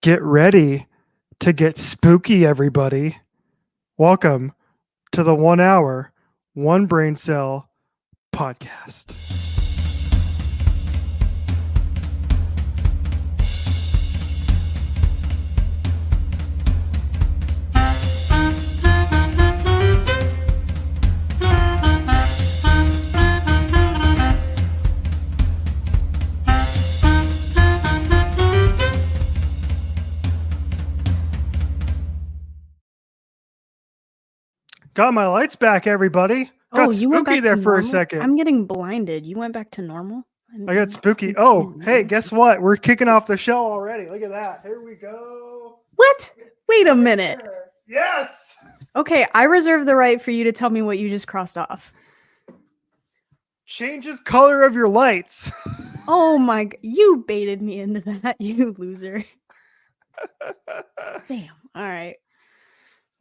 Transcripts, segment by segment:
Get ready to get spooky, everybody. Welcome to the 1 hour, one brain cell podcast. Got my lights back, everybody. Got you went spooky back there to for a normal? second. I'm getting blinded. You went back to normal? I got spooky. Oh, hey, guess what? We're kicking off the show already. Look at that. Here we go. What? Wait a minute. Yes. Okay, I reserve the right for you to tell me what you just crossed off. Changes color of your lights. Oh my, you baited me into that, you loser. Damn. All right.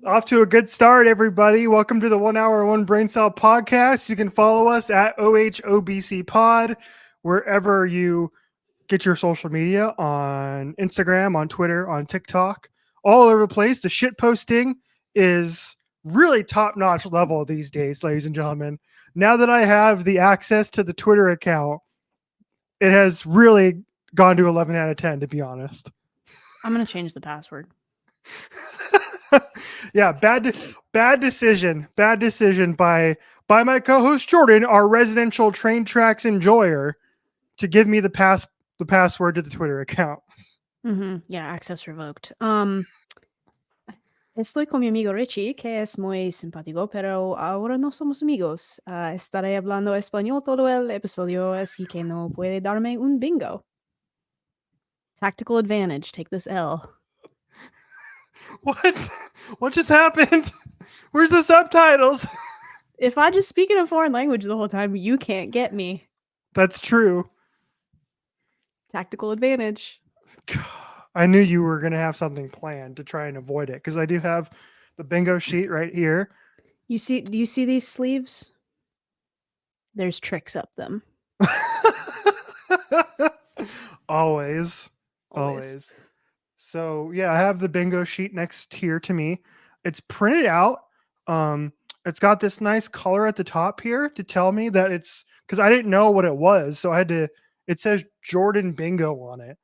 Off to a good start, everybody. Welcome to the 1 hour, one brain cell podcast. You can follow us at OHOBC pod, wherever you get your social media, on Instagram, on Twitter, on TikTok, all over the place. The shit posting is really top-notch level these days, ladies and gentlemen. Now that I have the access to the Twitter account, it has really gone to 11 out of 10, to be honest. I'm going to change the password. Yeah, bad decision by my co-host Jordan, our residential train tracks enjoyer, to give me the password to the Twitter account. Yeah, access revoked. Estoy con mi amigo Richie, que es muy simpático, pero ahora no somos amigos. Estaré hablando español todo el episodio, así que no puede darme un bingo. Tactical advantage. Take this L. What just happened? Where's the subtitles? If I just speak in a foreign language the whole time, you can't get me. That's true. Tactical advantage. I knew you were going to have something planned to try and avoid it, because I do have the bingo sheet right here. Do you see these sleeves? There's tricks up them. Always. So yeah, I have the bingo sheet next here to me. It's printed out. It's got this nice color at the top here to tell me that it's, because I didn't know what it was, so I had to. It says Jordan Bingo on it.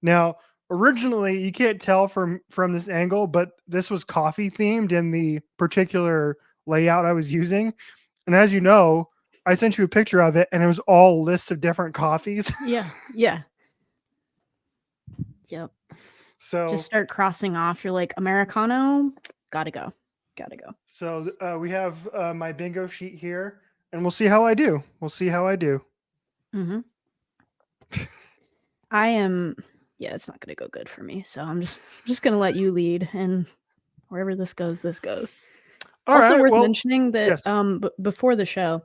Now, originally, you can't tell from this angle, but this was coffee themed in the particular layout I was using. And as you know, I sent you a picture of it, and it was all lists of different coffees. Yeah. Yep. So just start crossing off. You're like, Americano, gotta go. So we have my bingo sheet here, and we'll see how I do. Mm-hmm. I am. Yeah, it's not gonna go good for me. So I'm just gonna let you lead, and wherever this goes, this goes. All also right, worth mentioning that yes. Before the show,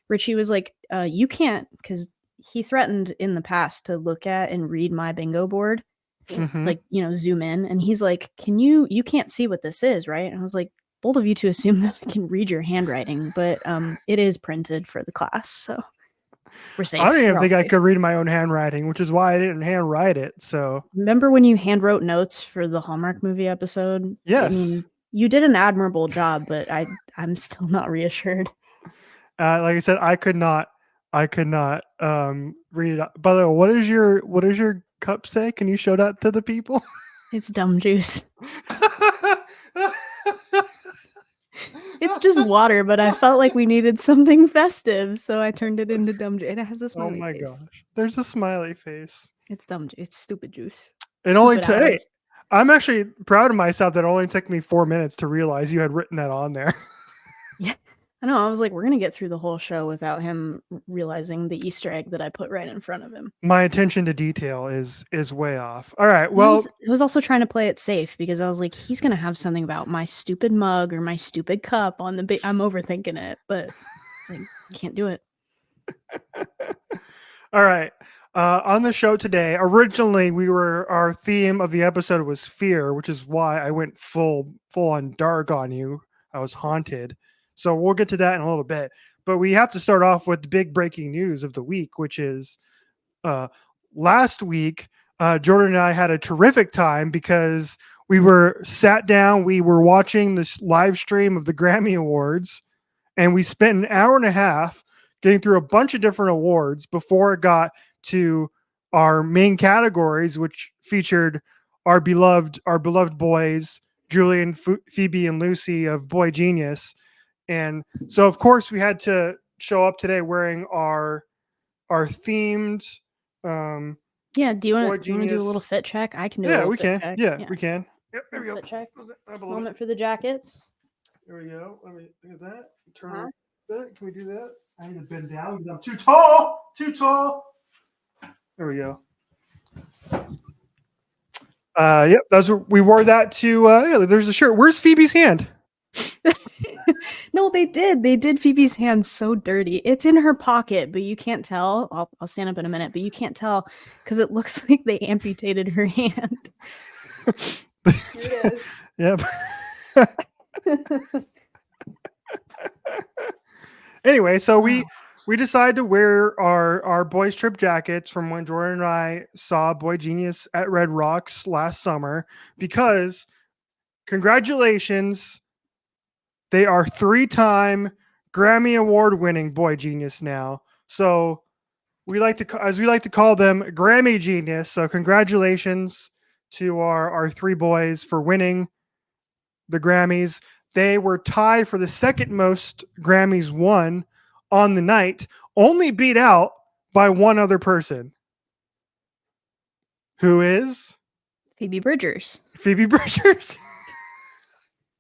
Richie was like, you can't, because he threatened in the past to look at and read my bingo board, like, zoom in, and he's like, you can't see what this is, right? And I was like, bold of you to assume that I can read your handwriting, but it is printed for the class, so we're safe. I don't even think I could read my own handwriting, which is why I didn't handwrite it. So remember when you handwrote notes for the Hallmark movie episode? Yes. I mean, you did an admirable job, but I'm still not reassured. Like I said, I could not read it. By the way, what does your cup say? Can you show that to the people? It's dumb juice. It's just water, but I felt like we needed something festive, so I turned it into dumb juice. And it has a smiley face. Oh my gosh. There's a smiley face. It's dumb. It's stupid juice. It only took. I'm actually proud of myself that it only took me 4 minutes to realize you had written that on there. Yeah. I know. I was like, we're going to get through the whole show without him realizing the Easter egg that I put right in front of him. My attention to detail is way off. All right. Well, I was also trying to play it safe, because I was like, he's going to have something about my stupid mug or my stupid cup on the I'm overthinking it, but it's like, can't do it. All right. On the show today, originally our theme of the episode was fear, which is why I went full on dark on you. I was haunted. So we'll get to that in a little bit. But we have to start off with the big breaking news of the week, which is last week Jordan and I had a terrific time because we were sat down, we were watching this live stream of the Grammy Awards, and we spent an hour and a half getting through a bunch of different awards before it got to our main categories, which featured our beloved boys, Julian, Phoebe, and Lucy of Boy Genius. And so, of course, we had to show up today wearing our themed. Yeah, do you Boy want to do a little Genius. fit check? I can do a Yeah, little we fit can. check. Yeah, we can. Yep, there we go. Fit check. Up a little Moment bit. for the jackets. There we go. Let me look at that. Turn Uh-huh. that. Can we do that? I need to bend down because I'm too tall. Too tall. There we go. Yep, we wore that to. Yeah, there's the shirt. Where's Phoebe's hand? No, they did Phoebe's hand so dirty. It's in her pocket, but you can't tell. I'll stand up in a minute, but you can't tell because it looks like they amputated her hand. Here it is. Yep. Anyway, so we decided to wear our boys trip jackets from when Jordan and I saw Boy Genius at Red Rocks last summer because congratulations, they are 3-time Grammy Award winning Boy Genius now. So we like to call them Grammy Genius. So congratulations to our 3 boys for winning the Grammys. They were tied for the second most Grammys won on the night, only beat out by one other person. Who is? Phoebe Bridgers. Phoebe Bridgers.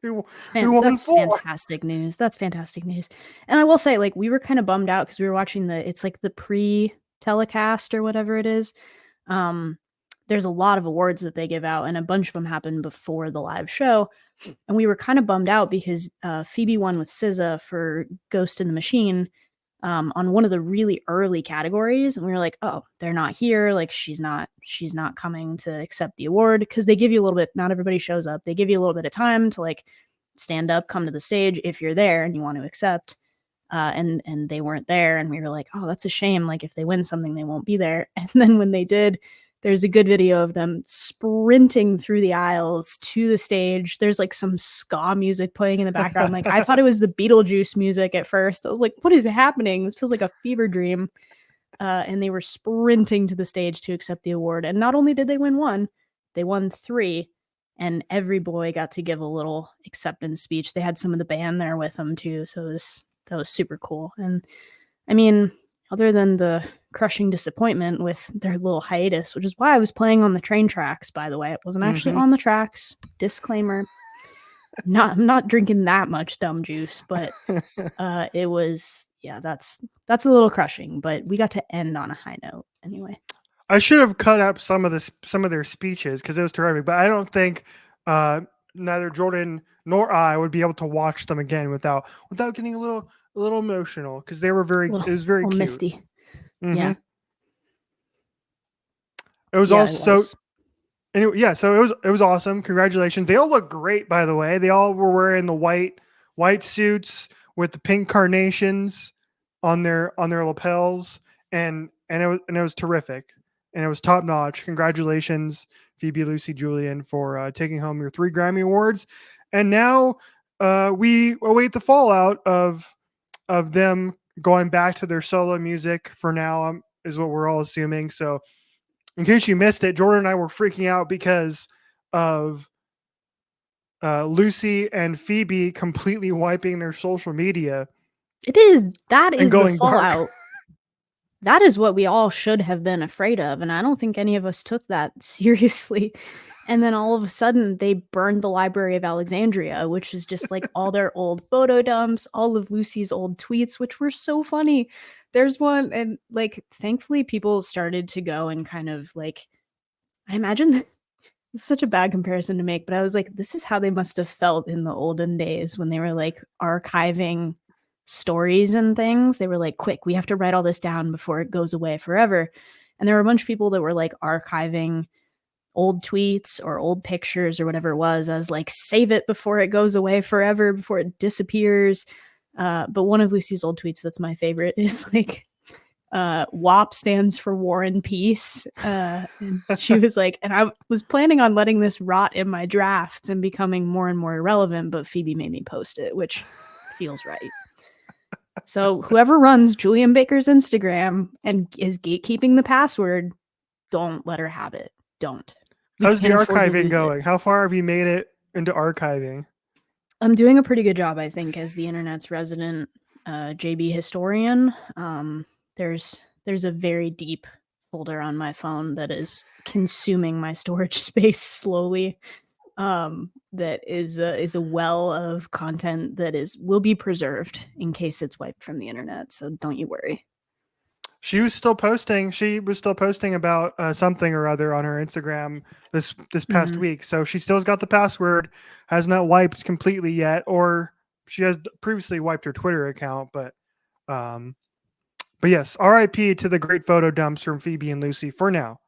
That's fantastic news. That's fantastic news. And I will say, like, we were kind of bummed out because we were watching it's like the pre-telecast or whatever it is. There's a lot of awards that they give out, and a bunch of them happen before the live show. And we were kind of bummed out because Phoebe won with SZA for Ghost in the Machine on one of the really early categories. And we were like, oh, they're not here. Like, she's not coming to accept the award, because they give you a little bit, not everybody shows up. They give you a little bit of time to like stand up, come to the stage if you're there and you want to accept. And they weren't there. And we were like, oh, that's a shame. Like, if they win something, they won't be there. And then when they did, there's a good video of them sprinting through the aisles to the stage. There's like some ska music playing in the background. Like, I thought it was the Beetlejuice music at first. I was like, what is happening? This feels like a fever dream. And they were sprinting to the stage to accept the award. And not only did they win one, they won 3. And every boy got to give a little acceptance speech. They had some of the band there with them too. So that was super cool. And I mean, other than the crushing disappointment with their little hiatus, which is why I was playing on the train tracks, by the way. It wasn't actually on the tracks. Disclaimer. I'm not drinking that much dumb juice, but it was, yeah, that's a little crushing, but we got to end on a high note anyway. I should have cut up some of their speeches because it was terrific, but I don't think neither Jordan nor I would be able to watch them again without getting a little emotional, because they were it was very cute. Misty. Mm-hmm. Yeah. It was also anyway, yeah, so it was awesome. Congratulations. They all look great, by the way. They all were wearing the white suits with the pink carnations on their lapels, and it was terrific. And it was top notch. Congratulations, Phoebe, Lucy, Julian, for taking home your 3 Grammy Awards. And now we await the fallout of them going back to their solo music for now, is what we're all assuming. So in case you missed it, Jordan and I were freaking out because of Lucy and Phoebe completely wiping their social media. That is the fallout. That is what we all should have been afraid of. And I don't think any of us took that seriously. And then all of a sudden they burned the Library of Alexandria, which is just like all their old photo dumps, all of Lucy's old tweets, which were so funny. There's one, and like, thankfully people started to go and kind of like, I imagine it's such a bad comparison to make, but I was like, this is how they must have felt in the olden days when they were like archiving stories and things. They were like, quick, we have to write all this down before it goes away forever. And there were a bunch of people that were like archiving old tweets or old pictures or whatever it was as like, save it before it goes away forever, before it disappears. But one of Lucy's old tweets that's my favorite is like, WAP stands for War and Peace. And she was like, and I was planning on letting this rot in my drafts and becoming more and more irrelevant, but Phoebe made me post it, which feels right. So whoever runs Julian Baker's Instagram and is gatekeeping the password, don't let her have it. Don't. How's the archiving going? How far have you made it into archiving? I'm doing a pretty good job, I think, as the internet's resident JB historian. There's a very deep folder on my phone that is consuming my storage space slowly. That is a well of content that will be preserved in case it's wiped from the internet. So don't you worry. She was still posting about something or other on her Instagram this past week. So she still's got the password, has not wiped completely yet, or she has previously wiped her Twitter account. But yes, RIP to the great photo dumps from Phoebe and Lucy for now.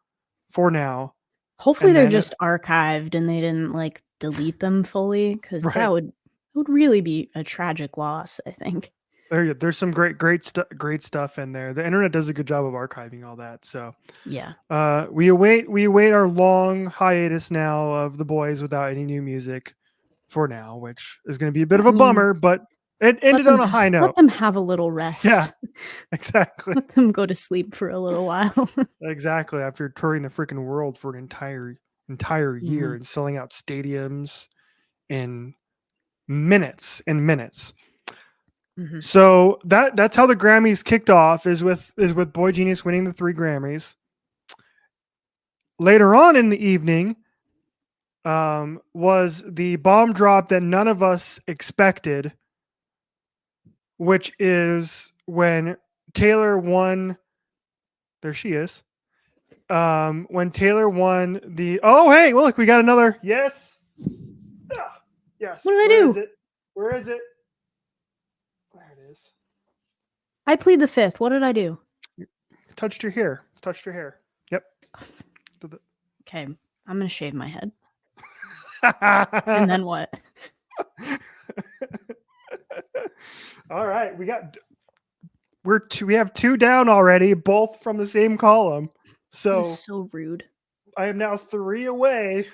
Hopefully they're just archived and they didn't like delete them fully, because that would really be a tragic loss, I think. There's some great stuff in there. The internet does a good job of archiving all that. So yeah, we await our long hiatus now of the boys without any new music for now, which is going to be a bit of a bummer, but it ended on a high note. Let them have a little rest. Yeah, exactly. Let them go to sleep for a little while. Exactly. After touring the freaking world for an entire year and selling out stadiums in minutes. So that's how the Grammys kicked off, is with boygenius winning the 3 Grammys. Later on in the evening was the bomb drop that none of us expected, which is when Taylor won. There she is. When Taylor won the hey, well, look, we got another yes. Yes. What did I do? Where is it? There it is. I plead the fifth. What did I do? Touched your hair. Yep. Okay, I'm gonna shave my head. And then what? All right, we have 2 down already, both from the same column. So rude. I am now 3 away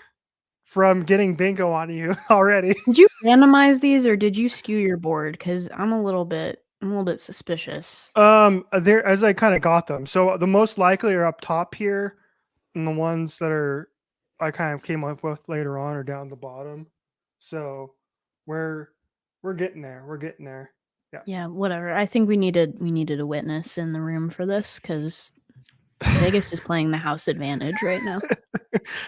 from getting bingo on you already. Did you randomize these or did you skew your board? Because I'm a little bit suspicious. There, as I kind of got them. So the most likely are up top here, and the ones that I kind of came up with later on are down the bottom. So we're getting there. Yeah, whatever. I think we needed a witness in the room for this, because Vegas is playing the house advantage right now.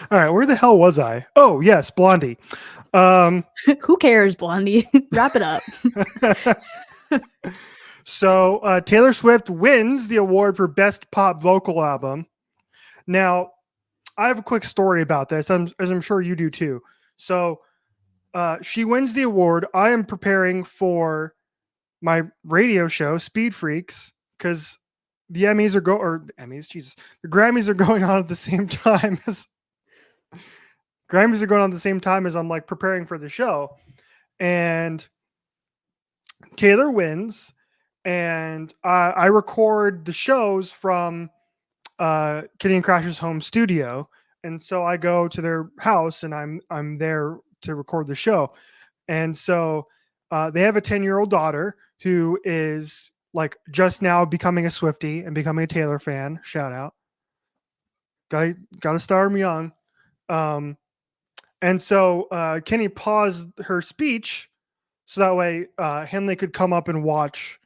All right, where the hell was I? Oh yes, Blondie. Who cares, Blondie? Wrap it up. So Taylor Swift wins the award for Best Pop Vocal Album. Now, I have a quick story about this, as I'm sure you do too. So she wins the award. I am preparing for my radio show, Speed Freaks, because the Grammys are going on at the same time as I'm like preparing for the show. And Taylor wins, and I record the shows from Kitty and Crash's home studio. And so I go to their house and I'm there to record the show. And so they have a 10-year-old daughter who is like just now becoming a Swiftie and becoming a Taylor fan. Shout out. Got to start them young. And so Kenny paused her speech so that way Henley could come up and watch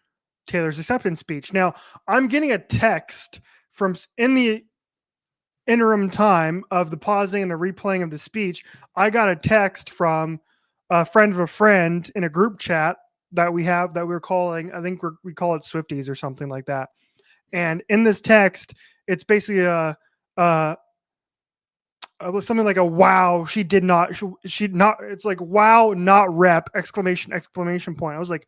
Taylor's acceptance speech. Now, I'm getting a text from in the interim time of the pausing and the replaying of the speech. I got a text from a friend of a friend in a group chat that we have that we're calling, I think we call it Swifties or something like that. And in this text, it's basically something like a wow, she not, it's like wow, not rep, exclamation point. I was like,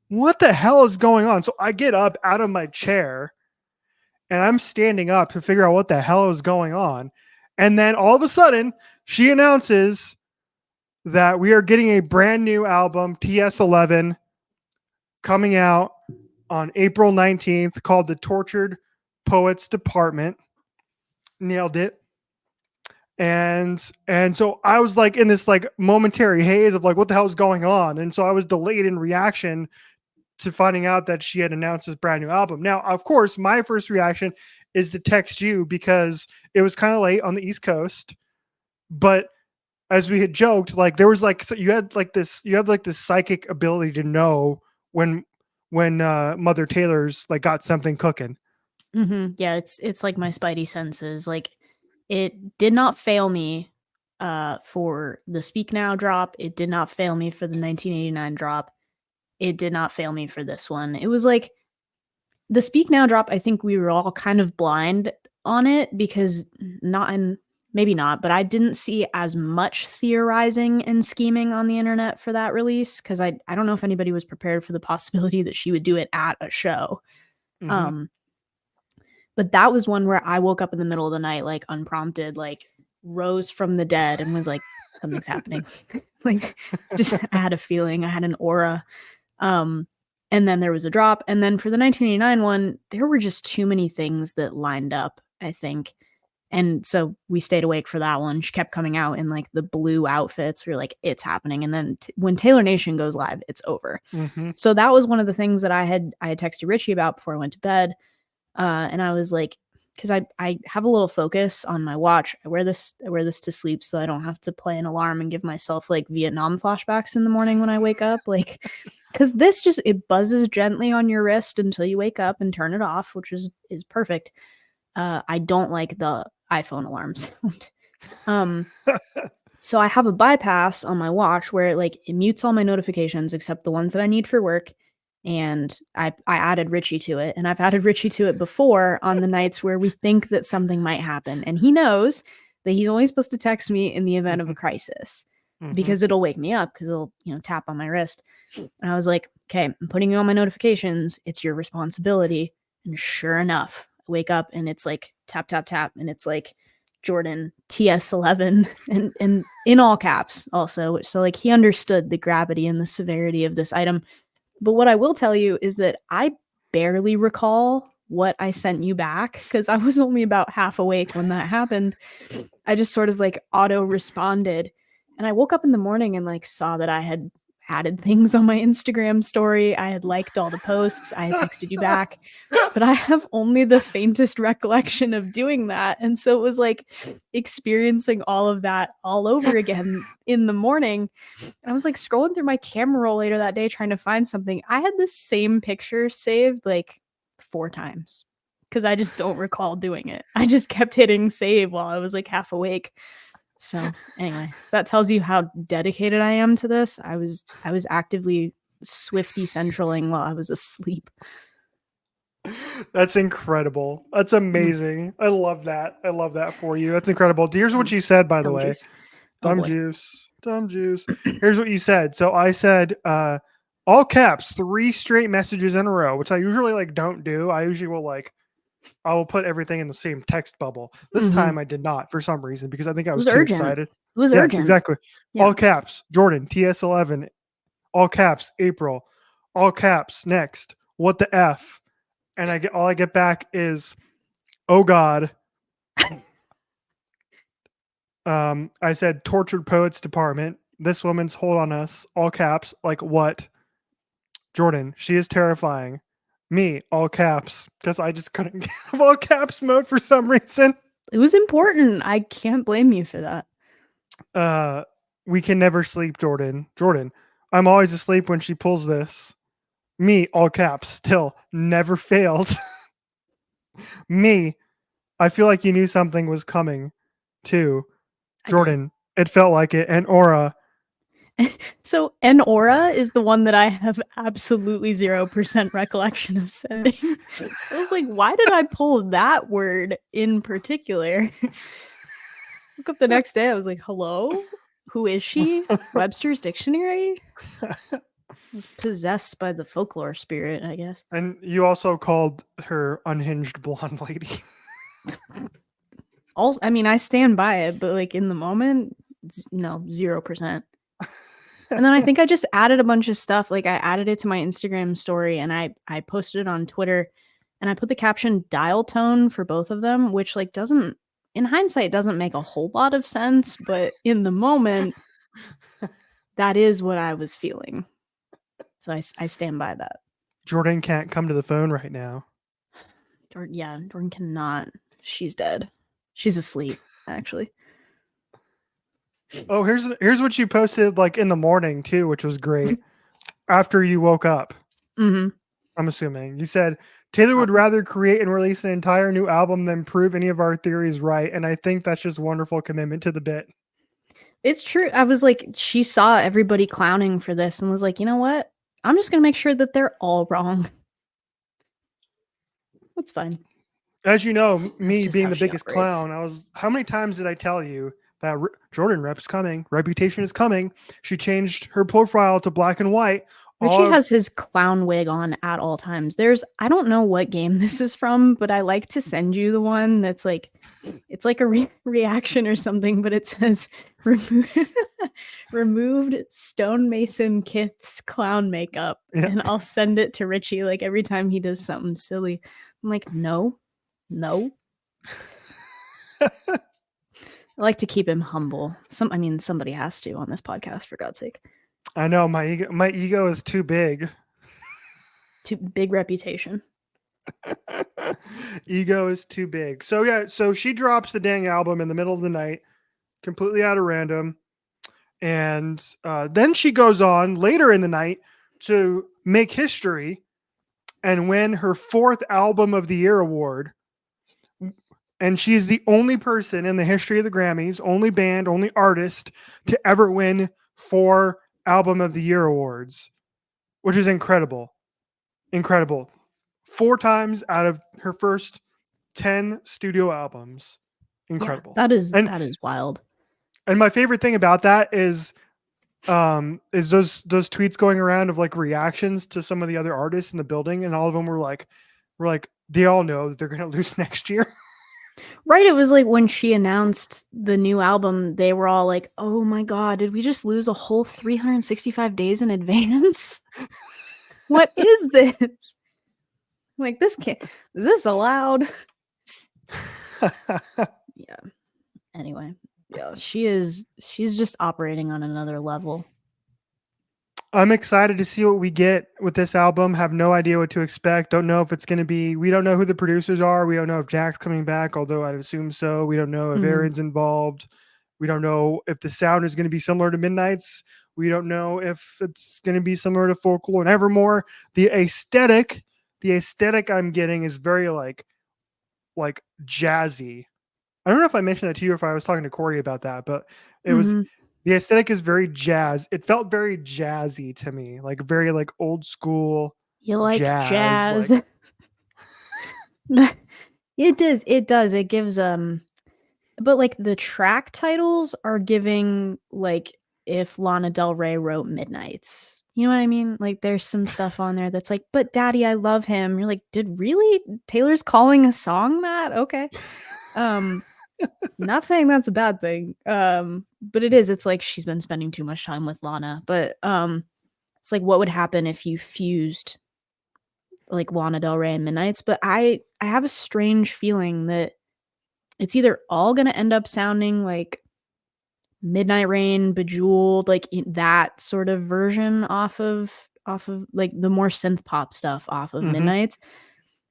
what the hell is going on? So I get up out of my chair and I'm standing up to figure out what the hell is going on. And then all of a sudden she announces that we are getting a brand new album, TS11, coming out on April 19th called The Tortured Poets Department. Nailed it. And so I was like in this like momentary haze of like what the hell is going on, and so I was delayed in reaction to finding out that she had announced this brand new album. Now, of course, my first reaction is to text you because it was kind of late on the East Coast, but as we had joked, like there was like, so you had like this psychic ability to know when Mother Taylor's like got something cooking. Yeah, it's like my spidey senses. Like, it did not fail me for the Speak Now drop. It did not fail me for the 1989 drop. It did not fail me for this one. It was like the Speak Now drop. I think we were all kind of blind on it because maybe not, but I didn't see as much theorizing and scheming on the internet for that release because I don't know if anybody was prepared for the possibility that she would do it at a show. Mm-hmm. But that was one where I woke up in the middle of the night, like unprompted, like rose from the dead and was like, something's happening. Like, just I had a feeling, I had an aura. And then there was a drop. And then for the 1989 one, there were just too many things that lined up, I think. And so we stayed awake for that one. She kept coming out in like the blue outfits. We were like, it's happening. And then when Taylor Nation goes live, it's over. Mm-hmm. So that was one of the things that I had texted Richie about before I went to bed. And I was like, because I have a little focus on my watch. I wear this to sleep so I don't have to play an alarm and give myself like Vietnam flashbacks in the morning when I wake up. Like, because this just, it buzzes gently on your wrist until you wake up and turn it off, which is perfect. I don't like the iPhone alarms. So I have a bypass on my watch where it mutes all my notifications except the ones that I need for work. And I added Richie to it, and I've added Richie to it before on the nights where we think that something might happen. And he knows that he's only supposed to text me in the event of a crisis because it'll wake me up because it'll, tap on my wrist. And I was like, okay, I'm putting you on my notifications. It's your responsibility. And sure enough, I wake up and it's like tap, tap, tap. And it's like Jordan TS11 and in all caps also. So like he understood the gravity and the severity of this item. But what I will tell you is that I barely recall what I sent you back because I was only about half awake when that happened. I just sort of like auto responded. And I woke up in the morning and like saw that I had added things on my Instagram story. I had liked all the posts. I had texted you back, but I have only the faintest recollection of doing that. And so it was like experiencing all of that all over again in the morning. And I was like scrolling through my camera roll later that day trying to find something. I had the same picture saved like 4 times because I just don't recall doing it. I just kept hitting save while I was like half awake. So anyway, that tells you how dedicated I am to this. I was actively Swifty centraling while I was asleep. That's incredible. That's amazing. I love that. I love that for you. That's incredible. Here's what you said, by the way. Dumb juice. Here's what you said. So I said, all caps, 3 straight messages in a row, which I usually like don't do. I usually will I will put everything in the same text bubble. This time I did not for some reason because I think I was too urgent. excited. It was urgent. Exactly. Yeah. All caps, Jordan, TS11. All caps, April. All caps, next. What the F? And all I get back is, oh God. I said tortured poets department. This woman's hold on us. All caps. Like what? Jordan, she is terrifying. Me, all caps, because I just couldn't have all caps mode for some reason. It was important. I can't blame you for that. We can never sleep, Jordan. Jordan, I'm always asleep when she pulls this. Me, all caps, still never fails. Me, I feel like you knew something was coming, too. Jordan, it felt like it. And Aura. So an aura is the one that I have absolutely 0% recollection of sending. I was like, why did I pull that word in particular? Woke up the next day, I was like, hello? Who is she? Webster's Dictionary? I was possessed by the folklore spirit, I guess. And you also called her unhinged blonde lady. Also, I mean, I stand by it, but like in the moment, no, 0%. And then I think I just added a bunch of stuff. Like I added it to my Instagram story and I posted it on Twitter and I put the caption dial tone for both of them, which like doesn't, in hindsight, doesn't make a whole lot of sense. But in the moment, that is what I was feeling. So I stand by that. Jordan can't come to the phone right now. Jordan cannot. She's dead. She's asleep, actually. Oh, here's what you posted like in the morning too, which was great. After you woke up, Mm-hmm. I'm assuming you said Taylor would rather create and release an entire new album than prove any of our theories right, and I think that's just wonderful commitment to the bit. It's true. I was like, she saw everybody clowning for this and was like, you know what? I'm just gonna make sure that they're all wrong. That's fine. As you know, That's me just being how the she biggest operates. clown, how many times did I tell you that Jordan rep's coming, reputation is coming? She changed her profile to black and white. Richie has his clown wig on at all times. I don't know what game this is from, but I like to send you the one that's like, it's like a reaction or something, but it says removed stonemason Kith's clown makeup. Yeah. And I'll send it to Richie like every time he does something silly. I'm like, no. I like to keep him humble. Somebody has to on this podcast, for God's sake. I know my ego is too big. Too big reputation. Ego is too big. So yeah, so she drops the dang album in the middle of the night, completely out of random. And then she goes on later in the night to make history and win her 4th Album of the Year award. And she's the only person in the history of the Grammys, only band, only artist to ever win 4 Album of the Year awards, which is incredible. Incredible. 4 times out of her first 10 studio albums. Incredible. Yeah, that is wild. And my favorite thing about that is those tweets going around of like reactions to some of the other artists in the building, and all of them were like they all know that they're gonna lose next year. Right, it was like when she announced the new album, they were all like, "Oh my god, did we just lose a whole 365 days in advance? What is this? Like is this allowed?" Yeah. Anyway, yeah, she's just operating on another level. I'm excited to see what we get with this album. Have no idea what to expect. Don't know if it's going to be, we don't know who the producers are. We don't know if Jack's coming back, although I'd assume so. We don't know if Aaron's involved. We don't know if the sound is going to be similar to Midnight's. We don't know if it's going to be similar to Folklore and Evermore. The aesthetic I'm getting is very like jazzy. I don't know if I mentioned that to you or if I was talking to Corey about that, but it was, the aesthetic is very jazz. It felt very jazzy to me, like very like old school. You like jazz. Like... It does. It gives but like the track titles are giving like if Lana Del Rey wrote Midnight's. You know what I mean? Like there's some stuff on there that's like, but Daddy, I love him. You're like, did really Taylor's calling a song that? Okay. Not saying that's a bad thing. But it is. It's like she's been spending too much time with Lana. But it's like what would happen if you fused like Lana Del Rey and Midnight's? But I have a strange feeling that it's either all gonna end up sounding like Midnight Rain, Bejeweled, like that sort of version off of like the more synth pop stuff off of Midnight's,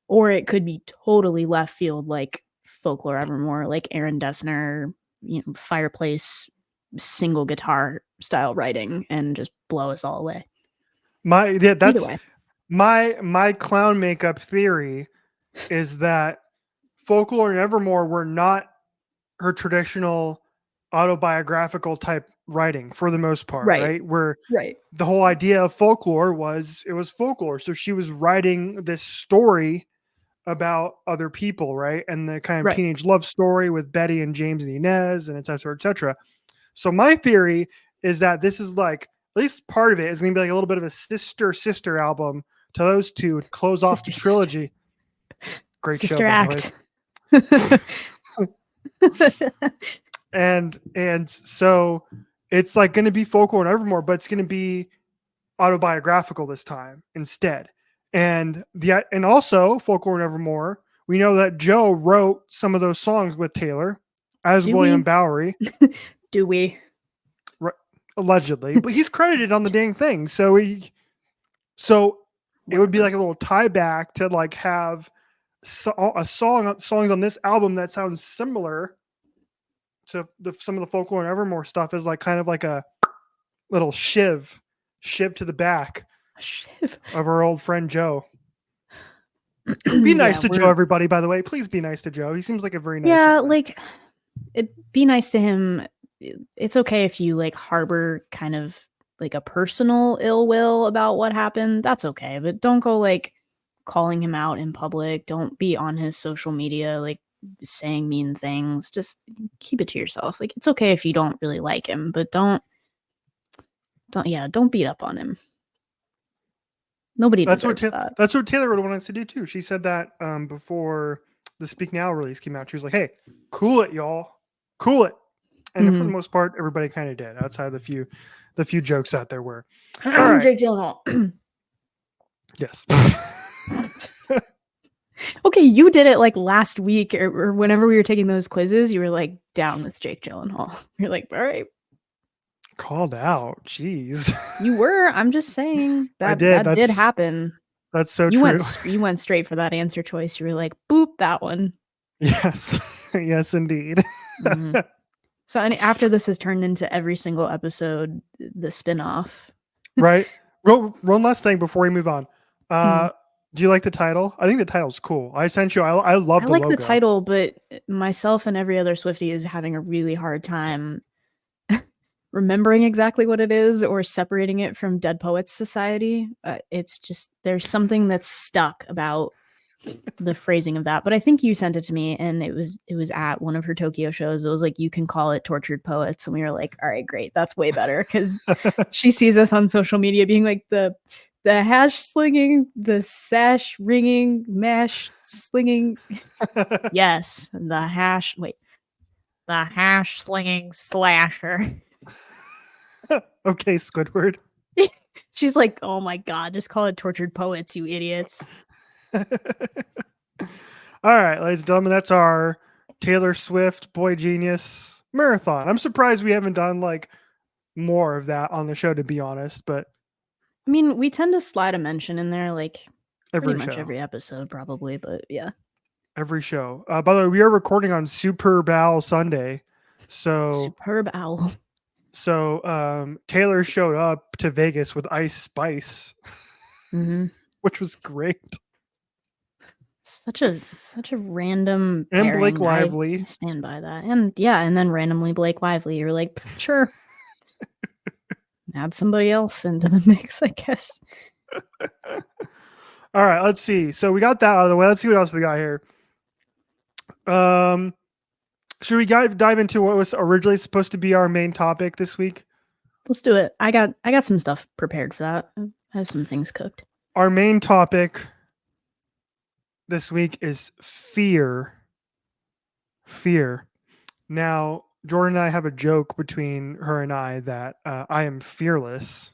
or it could be totally left field like Folklore Evermore, like Aaron Dessner, you know, Fireplace single guitar style writing and just blow us all away. That's my clown makeup theory is that Folklore and Evermore were not her traditional autobiographical type writing for the most part, right? Where the whole idea of Folklore was it was folklore. So she was writing this story about other people, right? And the kind of teenage love story with Betty and James and Inez and et cetera, et cetera. So my theory is that this is like, at least part of it is going to be like a little bit of a sister album to those two to close off the trilogy. Great sister show, act. and so it's like going to be Folklore and Evermore, but it's going to be autobiographical this time instead. And also Folklore and Evermore, we know that Joe wrote some of those songs with Taylor as Do William we? Bowery, Do we? allegedly, but he's credited on the dang thing. So it would be Whatever. like a little tie back to like have songs on this album that sounds similar to some of the Folklore and Evermore stuff, is like kind of like a little shiv to the back Shiv. of our old friend Joe. Be nice to Joe, everybody, by the way. Please be nice to Joe. He seems like a very nice Yeah, guy. like be nice to him. It's okay if you like harbor kind of like a personal ill will about what happened. That's okay, but don't go like calling him out in public. Don't be on his social media like saying mean things. Just keep it to yourself. Like it's okay if you don't really like him, but don't beat up on him. Nobody deserves that. That's what Taylor would want us to do too. She said that before the Speak Now release came out. She was like, "Hey, cool it, y'all, cool it." And for the most part, everybody kind of did. Outside the few jokes out there were. All right. Jake Gyllenhaal. Yes. Okay, you did it like last week or whenever we were taking those quizzes. You were like down with Jake Gyllenhaal. You're like, all right. Called out. Jeez. You were. I'm just saying that I did. That did happen. That's so you true. You went straight for that answer choice. You were like, boop, that one. Yes. Yes, indeed. Mm-hmm. So after this has turned into every single episode, the spinoff. Right. One last thing before we move on. Do you like the title? I think the title's cool. I sent you. I love the logo. I like the title, but myself and every other Swiftie is having a really hard time remembering exactly what it is or separating it from Dead Poets Society. It's just there's something that's stuck about the phrasing of that. But I think you sent it to me, and it was at one of her Tokyo shows. It was like, you can call it Tortured Poets, and we were like, all right, great, that's way better, because she sees us on social media being like the hash slinging, the sash ringing, mash slinging. Yes, the hash slinging slasher. Okay, Squidward. She's like, oh my god, just call it Tortured Poets, you idiots. All right, ladies and gentlemen, that's our Taylor Swift Boy Genius marathon. I'm surprised we haven't done like more of that on the show, to be honest, but I mean, we tend to slide a mention in there like every episode probably, but yeah. Every show. By the way, we are recording on Superb Owl Sunday. Superb Owl. So Taylor showed up to Vegas with Ice Spice, which was great. Such a random and pairing. Blake Lively. I stand by that. And yeah, and then randomly Blake Lively. You're like, sure. Add somebody else into the mix, I guess. All right, let's see. So we got that out of the way. Let's see what else we got here. Should we dive into what was originally supposed to be our main topic this week? Let's do it. I got some stuff prepared for that. I have some things cooked. Our main topic this week is fear. Fear. Now, Jordan and I have a joke between her and I that I am fearless.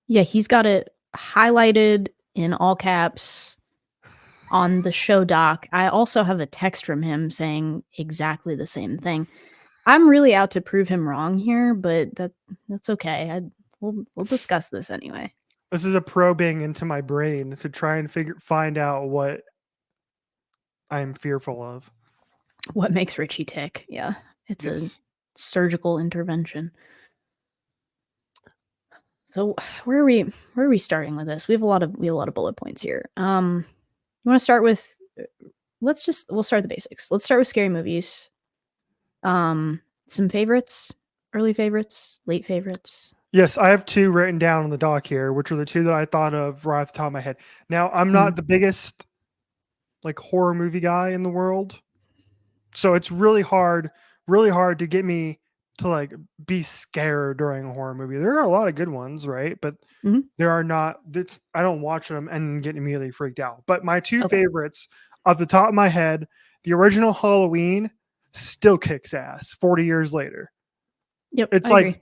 Yeah, he's got it highlighted in all caps on the show doc. I also have a text from him saying exactly the same thing. I'm really out to prove him wrong here, but that's okay. We'll discuss this anyway. This is a probing into my brain to try and find out what I'm fearful of. What makes Richie tick? Yeah, it's a surgical intervention. So where are we starting with this? We have a lot of bullet points here. You want to start with? We'll start the basics. Let's start with scary movies. Some favorites, early favorites, late favorites. Yes, I have two written down on the doc here, which are the two that I thought of right off the top of my head. Now, I'm not the biggest like horror movie guy in the world, so it's really hard to get me to like be scared during a horror movie. There are a lot of good ones, right? But there are not. I don't watch them and get immediately freaked out. But my two favorites, off the top of my head, the original Halloween still kicks ass 40 years later. Yep, it's I agree.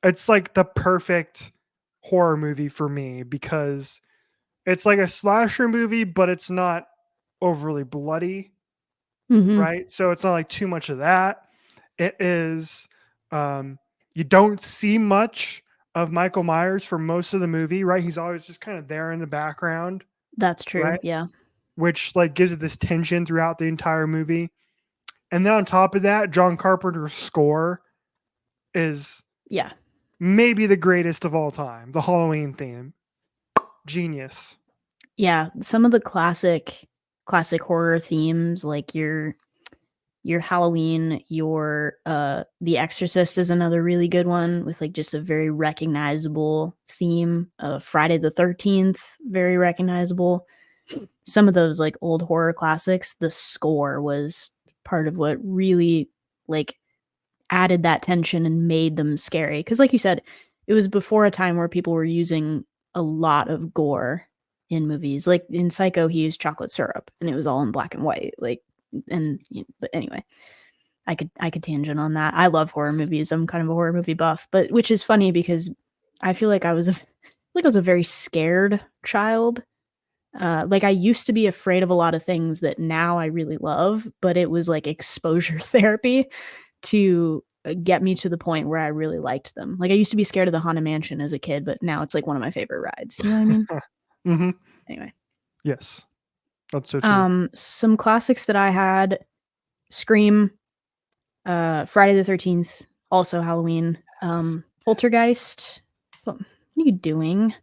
it's like the perfect horror movie for me because it's like a slasher movie, but it's not overly bloody, Mm-hmm. right? So it's not like too much of that. It is, um, you don't see much of Michael Myers for most of the movie, right? He's always just kind of there in the background, That's true. right? Yeah. Which like gives it this tension throughout the entire movie. And then on top of that, John Carpenter's score is Yeah. maybe the greatest of all time. The Halloween theme, genius. Yeah. Some of the classic horror themes, like your Halloween, your The Exorcist is another really good one with like just a very recognizable theme. Friday the 13th, very recognizable. Some of those like old horror classics, the score was part of what really like added that tension and made them scary. Because like you said, it was before a time where people were using a lot of gore in movies. Like in Psycho, he used chocolate syrup and it was all in black and white. Like, and but anyway, I could tangent on that. I love horror movies. I'm kind of a horror movie buff, but which is funny because I feel like I was a very scared child. Like I used to be afraid of a lot of things that now I really love, but it was like exposure therapy to get me to the point where I really liked them. Like I used to be scared of the Haunted Mansion as a kid, but now it's like one of my favorite rides. You know what I mean? Mm-hmm. Anyway, Yes, that's so true. some classics that I had: Scream, Friday the 13th, also Halloween, Poltergeist. What are you doing?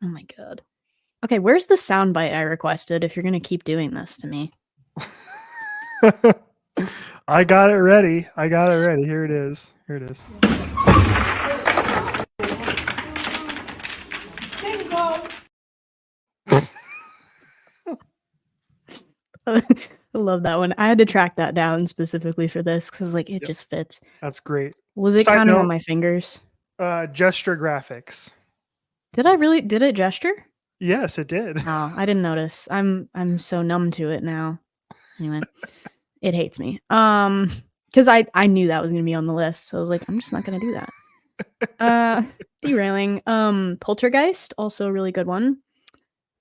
Oh my god. Okay, where's the soundbite I requested if you're gonna keep doing this to me? I got it ready. I got it ready. Here it is. Here it is. I love that one. I had to track that down specifically for this because like it Yep, just fits. that's great. Was it Side counting on note, my fingers? gesture graphics. Did it gesture? Yes, it did. Oh, I didn't notice. I'm so numb to it now. Anyway, it hates me. Because I knew that was gonna be on the list, so I was like, I'm just not gonna do that. Derailing. Poltergeist, also a really good one.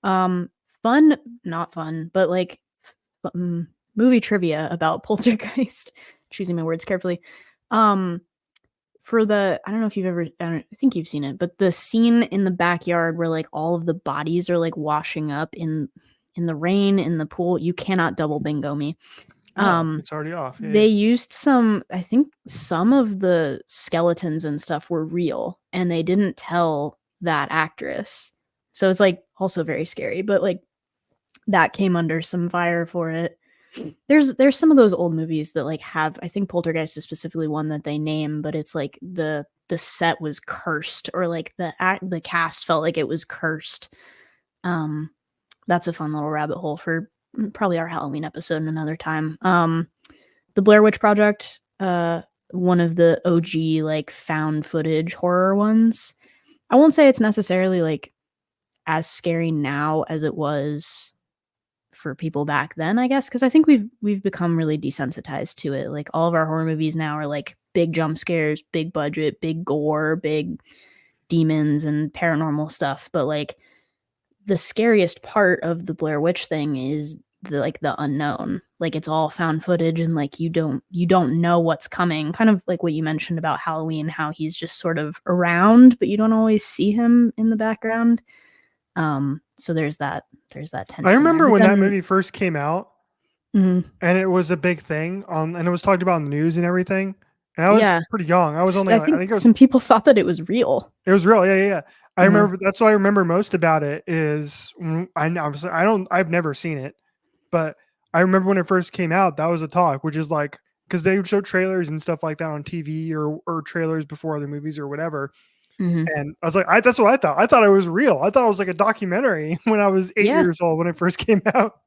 Um, fun, not fun, but like movie trivia about Poltergeist. Choosing my words carefully. Um, for the I don't know if you've ever I think you've seen it, but the scene in the backyard where like all of the bodies are like washing up in the rain in the pool, you cannot double bingo me. Oh, it's already off. Yeah, They yeah. used I think some of the skeletons and stuff were real and they didn't tell that actress. So it's like also very scary, but like that came under some fire for it. There's some of those old movies that like have I think Poltergeist is specifically one that they name, but it's like the set was cursed or like the cast felt like it was cursed. Um that's a fun little rabbit hole for probably our Halloween episode another time. The Blair Witch Project, one of the OG like found footage horror ones. I won't say it's necessarily like as scary now as it was for people back then, I guess, because I think we've become really desensitized to it. Like all of our horror movies now are like big jump scares, big budget, big gore, big demons and paranormal stuff. But like the scariest part of the Blair Witch thing is the unknown. Like it's all found footage and like you don't know what's coming. Kind of like what you mentioned about Halloween, how he's just sort of around, but you don't always see him in the background. So there's that I tension there. remember But when that then movie first came out, mhm, and it was a big thing on, and it was talked about in the news and everything. And I was yeah, pretty young. I was only I like, I think think some people thought that it was real. it was real. Yeah, yeah, yeah. I Uh-huh. remember. That's what I remember most about it is obviously I've never seen it, but I remember when it first came out. That was a talk, which is like because they would show trailers and stuff like that on TV or trailers before other movies or whatever. Mhm. And I was like, that's what I thought. I thought it was real. I thought it was like a documentary when I was 8 Yeah. years old when it first came out.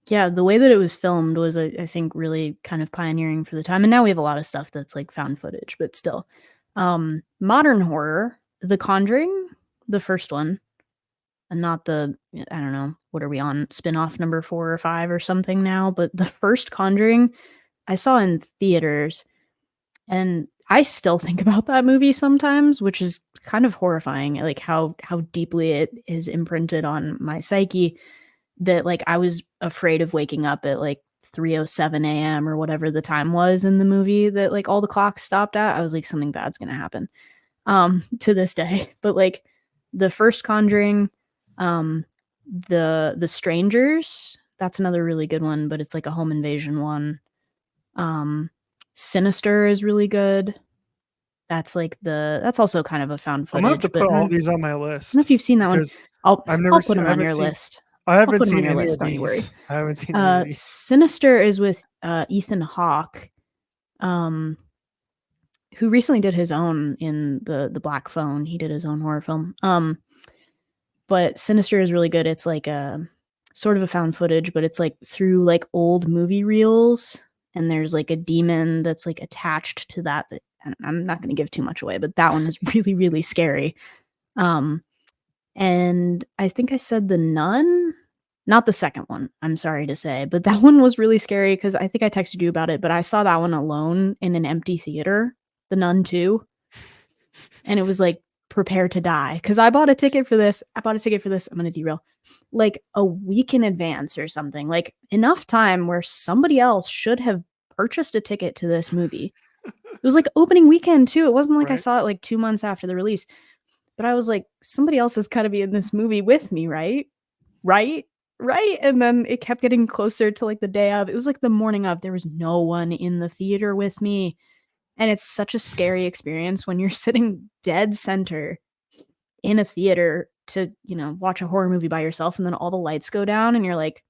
Yeah, the way that it was filmed was, I think, really kind of pioneering for the time, and now we have a lot of stuff that's, like, found footage, but still. Modern horror, The Conjuring, the first one, and not I don't know, what are we on, spinoff number 4 or 5 or something now, but the first Conjuring, I saw in theaters, And I still think about that movie sometimes, which is kind of horrifying, like how deeply it is imprinted on my psyche that like I was afraid of waking up at like 3:07 a.m. or whatever the time was in the movie that like all the clocks stopped at. I was like, something bad's gonna happen. To this day. But like the first Conjuring, the Strangers, that's another really good one, but it's like a home invasion one. Sinister is really good. That's also kind of a found I'm gonna have to footage, but put I all don't these on my know list if you've seen that one. because I've never I'll put seen. them I on haven't your seen. list. I I'll haven't put them on seen your any list, of don't you worry. these. I haven't seen any of these. Sinister is with Ethan Hawke, who recently did his own in the Black Phone. He did his own horror film. But Sinister is really good. It's like a sort of a found footage, but it's like through like old movie reels, and there's like a demon that's like attached to that. And I'm not going to give too much away, but that one is really, really scary. And I think I said The Nun, not the second one, I'm sorry to say, but that one was really scary because I think I texted you about it, but I saw that one alone in an empty theater, The Nun 2. And it was like, prepare to die. Because I bought a ticket for this. I'm going to derail. Like a week in advance or something. Like enough time where somebody else should have purchased a ticket to this movie. It was like opening weekend too. It wasn't like I saw it like 2 months after the release. But I was like, somebody else has got to be in this movie with me, right? Right? And then it kept getting closer to like the day of. It was like the morning of. There was no one in the theater with me. And it's such a scary experience when you're sitting dead center in a theater to, watch a horror movie by yourself, and then all the lights go down and you're like,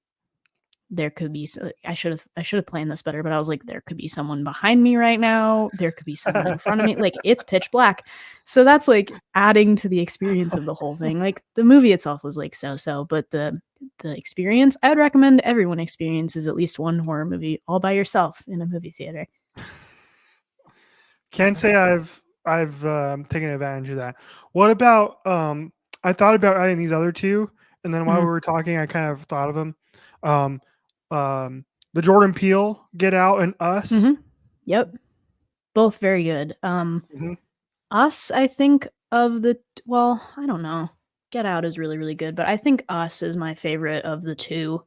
there could be, I should have planned this better, but I was like, there could be someone behind me right now. There could be someone in front of me. Like it's pitch black. So that's like adding to the experience of the whole thing. Like the movie itself was like so, but the experience, I would recommend everyone experiences at least one horror movie all by yourself in a movie theater. Can't say I've taken advantage of that. What about I thought about adding these other two, and then while we were talking, I kind of thought of them. The Jordan Peele, Get Out, and Us. Mm-hmm. Yep, both very good. Us, I think of the I don't know. Get Out is really, really good, but I think Us is my favorite of the two.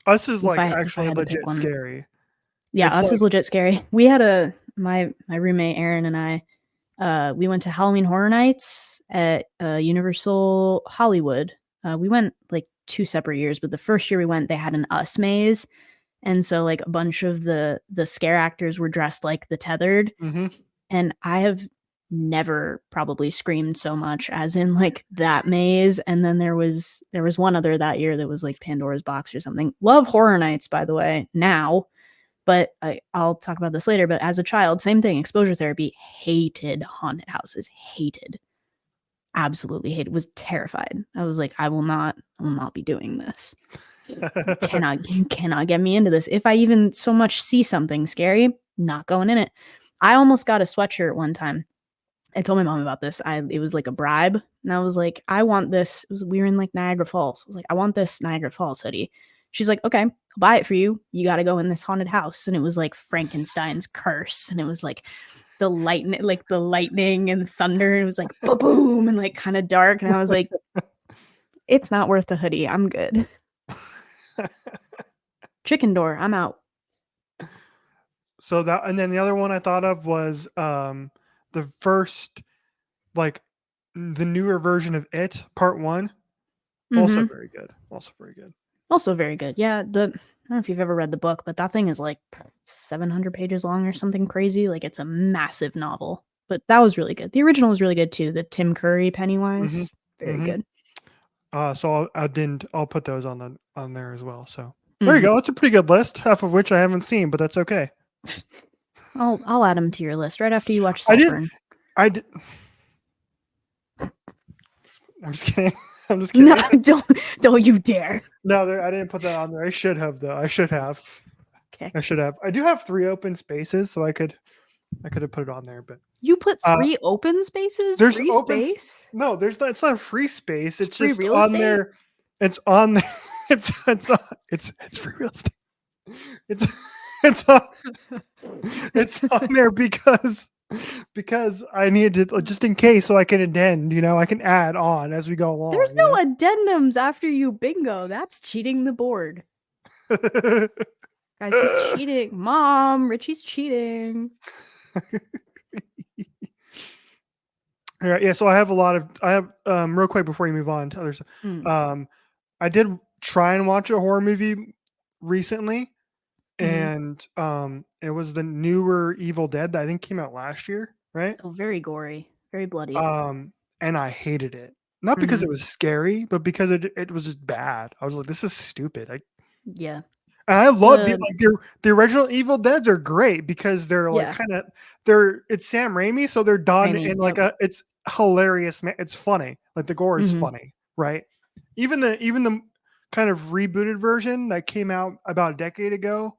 Us is like actually legit scary. Yeah, it's Us is legit scary. We had my roommate Aaron and I, we went to Halloween Horror Nights at Universal Hollywood. We went like 2 separate years, but the first year we went, they had an Us maze, and so like a bunch of the scare actors were dressed like the Tethered, and I have never probably screamed so much as in like that maze. And then there was one other that year that was like Pandora's Box or something. Love Horror Nights, by the way, now. But I'll talk about this later. But as a child, same thing. Exposure therapy. Hated haunted houses. Hated. Absolutely hated. Was terrified. I was like, I will not be doing this. You cannot get me into this. If I even so much see something scary, not going in it. I almost got a sweatshirt one time. I told my mom about this. It was like a bribe. And I was like, I want this. We were in like Niagara Falls. I was like, I want this Niagara Falls hoodie. She's like, okay, I'll buy it for you. You got to go in this haunted house. And it was like Frankenstein's curse. And it was like the lightning and thunder. It was like boom and like kind of dark. And I was like, it's not worth the hoodie. I'm good. Chicken Door. I'm out. So that, and then the other one I thought of was the first, like the newer version of It, Part 1. Also very good. Also very good. Yeah, I don't know if you've ever read the book, but that thing is like 700 pages long or something crazy. Like it's a massive novel. But that was really good. The original was really good too. The Tim Curry Pennywise, very good. So I'll put those on there as well. So there you go. It's a pretty good list, half of which I haven't seen, but that's okay. I'll add them to your list right after you watch Saltburn. I did. I'm just kidding. No, don't you dare. No, I didn't put that on there. I should have though. I should have. Okay. I should have. I do have 3 open spaces, so I could have put it on there, but you put 3 open spaces? There's free space? No, there's not. It's not free space. It's free just real on estate? there. It's on there. It's free real estate. It's on, it's on there because I needed to, just in case, so I can addend. I can add on as we go along. There's no addendums after you bingo. That's cheating the board. Guys, he's cheating. Mom, Richie's cheating. All right, yeah. So I have real quick before you move on to others. I did try and watch a horror movie recently, and it was the newer Evil Dead that I think came out last year, right? Oh, very gory, very bloody. And I hated it. Not because it was scary, but because it was just bad. I was like, this is stupid. Yeah. And I love the original Evil Deads are great because they're like it's Sam Raimi, so they're done in like it's hilarious, man. It's funny. Like the gore is funny, right? Even the kind of rebooted version that came out about a decade ago,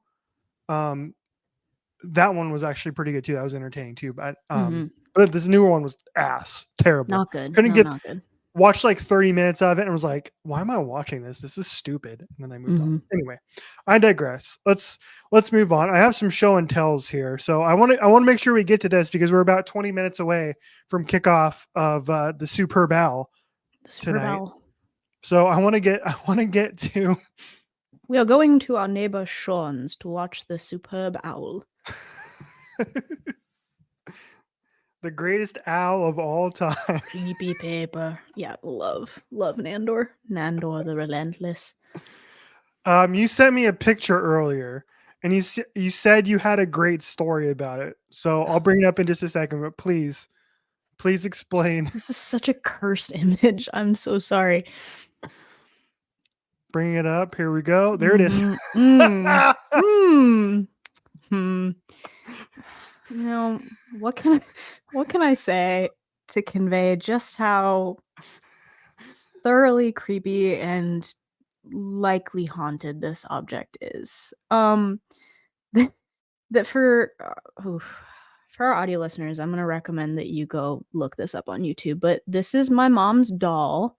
that one was actually pretty good too. That was entertaining too. But this newer one was terrible. Not good. Not good. Watched like 30 minutes of it and was like, why am I watching this? This is stupid. And then I moved on. Anyway, I digress. Let's move on. I have some show and tells here. So I want to make sure we get to this because we're about 20 minutes away from kickoff of the Superb Owl tonight. So I want to get to. We are going to our neighbor Sean's to watch the Superb Owl. The greatest owl of all time. Creepy paper. Yeah, love Nandor. Nandor the Relentless. You sent me a picture earlier, and you said you had a great story about it. So I'll bring it up in just a second, but please explain. This is such a cursed image. I'm so sorry. Bring it up. Here we go. There it is. What can I say to convey just how thoroughly creepy and likely haunted this object is? That for our audio listeners, I'm going to recommend that you go look this up on YouTube, but this is my mom's doll.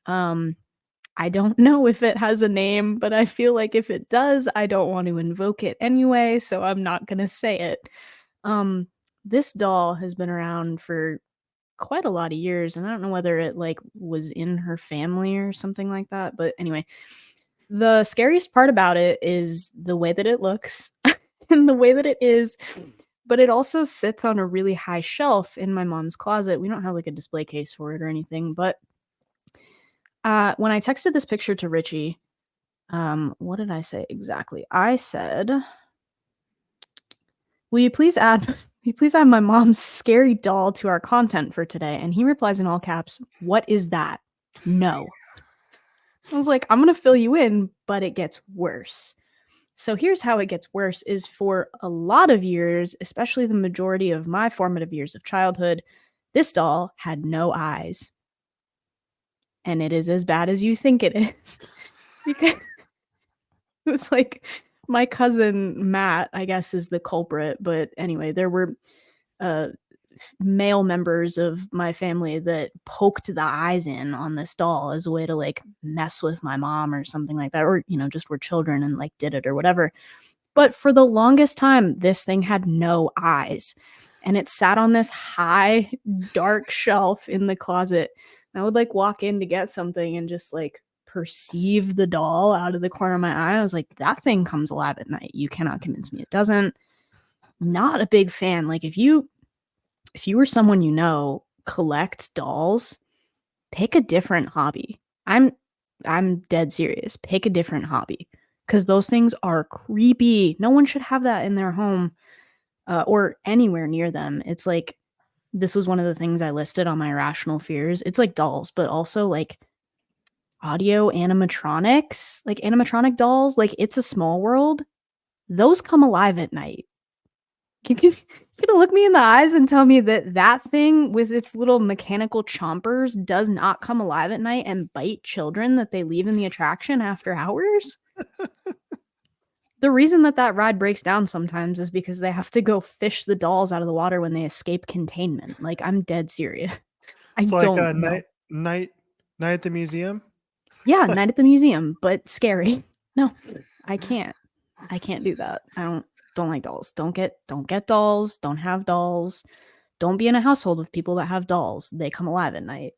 I don't know if it has a name, but I feel like if it does, I don't want to invoke it anyway, so I'm not going to say it. This doll has been around for quite a lot of years, and I don't know whether it like was in her family or something like that, but anyway, the scariest part about it is the way that it looks and the way that it is, but it also sits on a really high shelf in my mom's closet. We don't have like a display case for it or anything, but when I texted this picture to Richie, what did I say exactly? I said, will you please add my mom's scary doll to our content for today? And he replies in all caps, what is that? No. I was like, I'm going to fill you in, but it gets worse. So here's how it gets worse is for a lot of years, especially the majority of my formative years of childhood, this doll had no eyes. And it is as bad as you think it is. Because it was like my cousin Matt, I guess, is the culprit. But anyway, there were male members of my family that poked the eyes in on this doll as a way to like mess with my mom or something like that. Or, just were children and like did it or whatever. But for the longest time, this thing had no eyes. And it sat on this high, dark shelf in the closet. I would like walk in to get something and just like perceive the doll out of the corner of my eye. I was like, that thing comes alive at night. You cannot convince me it doesn't. Not a big fan. Like if you were someone collects dolls, pick a different hobby. I'm dead serious. Pick a different hobby because those things are creepy. No one should have that in their home or anywhere near them. It's like, this was one of the things I listed on my irrational fears. It's like dolls, but also like audio animatronics, like animatronic dolls, like It's a Small World. Those come alive at night. You can look me in the eyes and tell me that thing with its little mechanical chompers does not come alive at night and bite children that they leave in the attraction after hours? The reason that ride breaks down sometimes is because they have to go fish the dolls out of the water when they escape containment. Like, I'm dead serious. It's like a night at the museum. Yeah, Night at the Museum, but scary. No, I can't do that. I don't. Don't like dolls. Don't get dolls. Don't have dolls. Don't be in a household with people that have dolls. They come alive at night.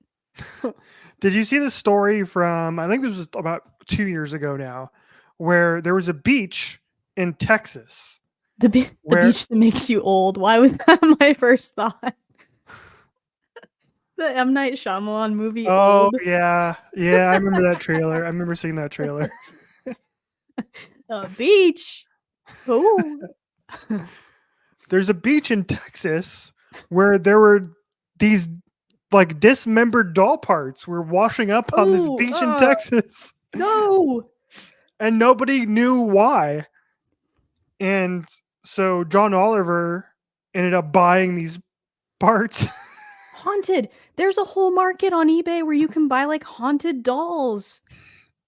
Did you see the story from, I think this was about 2 years ago now, where there was a beach in Texas? The beach that makes you old. Why was that my first thought? The M. Night Shyamalan movie. Oh, Old. yeah. Yeah, I remember that trailer. I remember seeing that trailer. A beach. Oh. There's a beach in Texas where there were these like dismembered doll parts were washing up on this beach in Texas. No. And nobody knew why. And so John Oliver ended up buying these parts. Haunted. There's a whole market on eBay where you can buy like haunted dolls.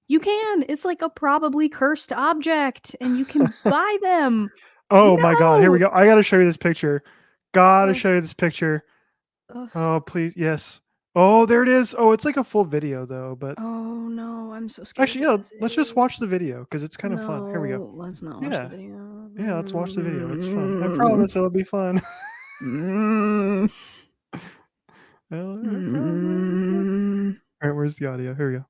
You can. It's like a probably cursed object and you can buy them. Oh my God. Here we go. I got to show you this picture. Show you this picture. Oh, please. Yes. Oh, there it is. Oh, it's like a full video though, but. Oh no, I'm so scared. Actually, yeah, let's just watch the video because it's kind of fun. Here we go. Let's not watch the video. Yeah, let's watch the video. It's fun. I promise it'll be fun. All right, where's the audio? Here we go.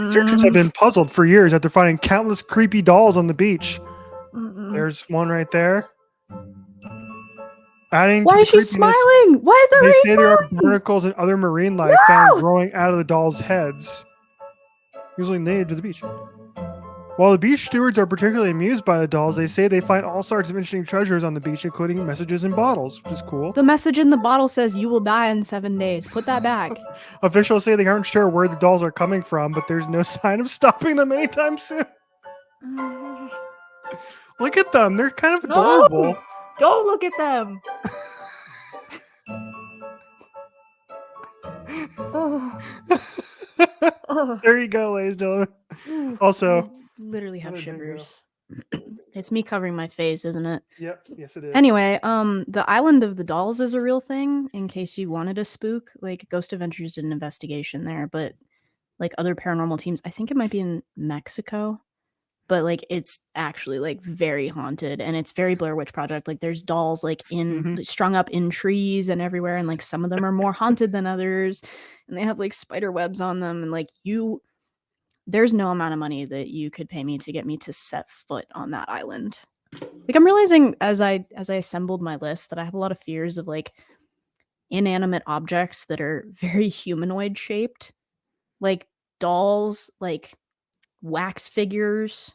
Researchers have been puzzled for years after finding countless creepy dolls on the beach. There's one right there. Why is she smiling? Why is that They lady say there are barnacles and other marine life found growing out of the dolls' heads, usually native to the beach. While the beach stewards are particularly amused by the dolls, they say they find all sorts of interesting treasures on the beach, including messages in bottles, which is cool. The message in the bottle says, "You will die in 7 days. Put that back." Officials say they aren't sure where the dolls are coming from, but there's no sign of stopping them anytime soon. Look at them. They're kind of adorable. Don't look at them. There you go, ladies and gentlemen. Also, literally have shivers. It's me covering my face, isn't it? Yep. Yes, it is. Anyway, the Island of the Dolls is a real thing. In case you wanted a spook, like Ghost Adventures did an investigation there, but like other paranormal teams, I think it might be in Mexico. But like it's actually like very haunted, and it's very Blair Witch Project. Like there's dolls like strung up in trees and everywhere, and like some of them are more haunted than others, and they have like spider webs on them, and like there's no amount of money that you could pay me to get me to set foot on that island. Like I'm realizing as I assembled my list that I have a lot of fears of like inanimate objects that are very humanoid shaped, like dolls, like wax figures,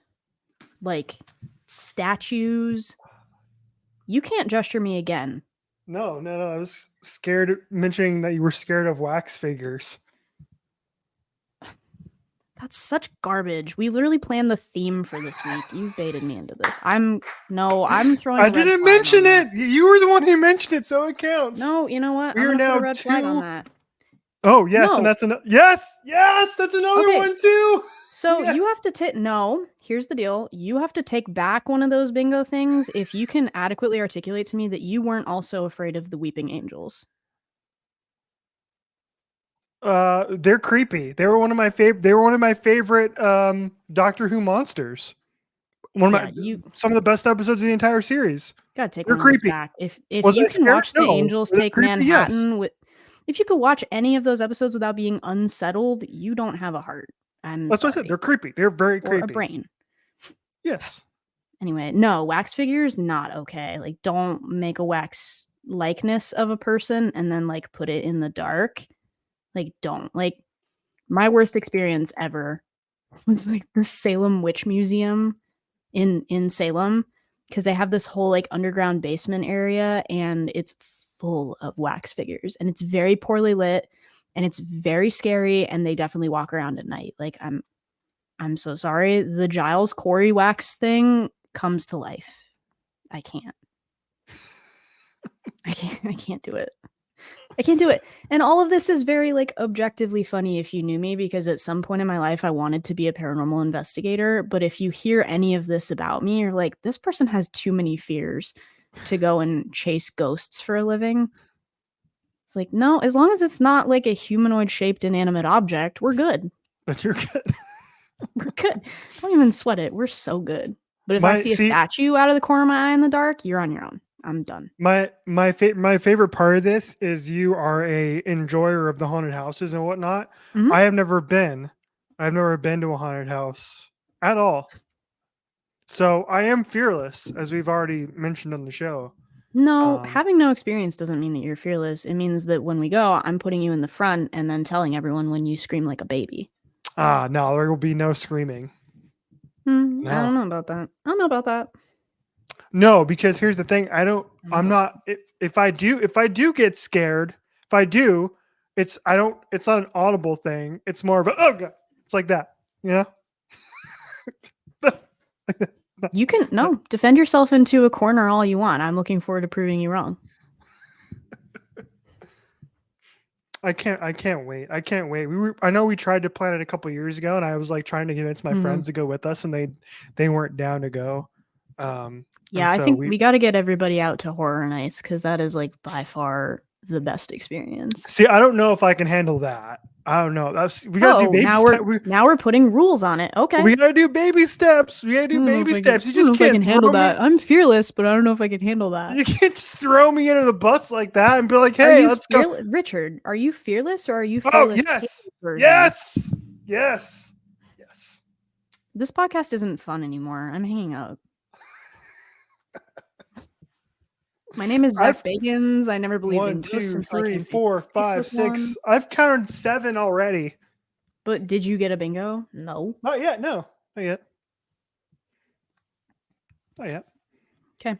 like statues. You can't gesture me again. No. I was scared mentioning that you were scared of wax figures. That's such garbage. We literally planned the theme for this week. You baited me into this. I'm throwing. I didn't mention it. You were the one who mentioned it, so it counts. No, you know what? We are now put a red flag on that. Oh yes, and that's another. Yes, that's another one too. So you have to here's the deal. You have to take back one of those bingo things if you can adequately articulate to me that you weren't also afraid of the weeping angels. They're creepy. They were one of my favorite Doctor Who monsters. Some of the best episodes of the entire series. Gotta take one of those back. If you can watch the angels take Manhattan if you could watch any of those episodes without being unsettled, you don't have a heart. That's what I said. They're creepy. They're very creepy. Or a brain. Yes. Anyway, no, wax figures, not okay. Like, don't make a wax likeness of a person and then like put it in the dark. Like, don't. Like, my worst experience ever was like the Salem Witch Museum in Salem, because they have this whole like underground basement area and it's full of wax figures and it's very poorly lit and it's very scary, and they definitely walk around at night. Like, I'm so sorry. The Giles Corey wax thing comes to life. I can't. I can't do it. I can't do it. And all of this is very like objectively funny if you knew me, because at some point in my life I wanted to be a paranormal investigator. But if you hear any of this about me, you're like, this person has too many fears to go and chase ghosts for a living. It's like, no, as long as it's not like a humanoid shaped inanimate object, we're good. But you're good. We're good. Don't even sweat it. We're so good. But if I My see a see statue out of the corner of my eye in the dark, you're on your own. I'm done. my favorite part of this is you are a enjoyer of the haunted houses and whatnot. Mhm. I have never been. I've never been to a haunted house at all. So I am fearless, as we've already mentioned on the show. No, having no experience doesn't mean that you're fearless. It means that when we go, I'm putting you in the front and then telling everyone when you scream like a baby. No, there will be no screaming. I No. don't know about that. I don't know about that. No, because here's the thing. I'm not. If I do get scared, if I do, it's not an audible thing. It's more of a oh god. It's like that, you know. You can defend yourself into a corner all you want. I'm looking forward to proving you wrong. I can't wait. I can't wait. I know we tried to plan it a couple years ago, and I was like trying to convince my friends to go with us, and they weren't down to go. Yeah, I think we got to get everybody out to Horror Nights because that is like by far the best experience. See, I don't know if I can handle that. I don't know. We gotta do baby steps. Now we're putting rules on it. Okay, we gotta do baby steps. We gotta do baby steps. You just can't handle that. I'm fearless, but I don't know if I can handle that. You can't just throw me into the bus like that and be like, "Hey, let's go." Richard, are you fearless or are you fearless? Oh yes. This podcast isn't fun anymore. I'm hanging up. My name is Zach Bagans. I never believed in ghosts until 1, 2, 3, 4, 5, 6. I've counted 7 already. But did you get a bingo? No. Not yet. No. Not yet. Not yet. Okay.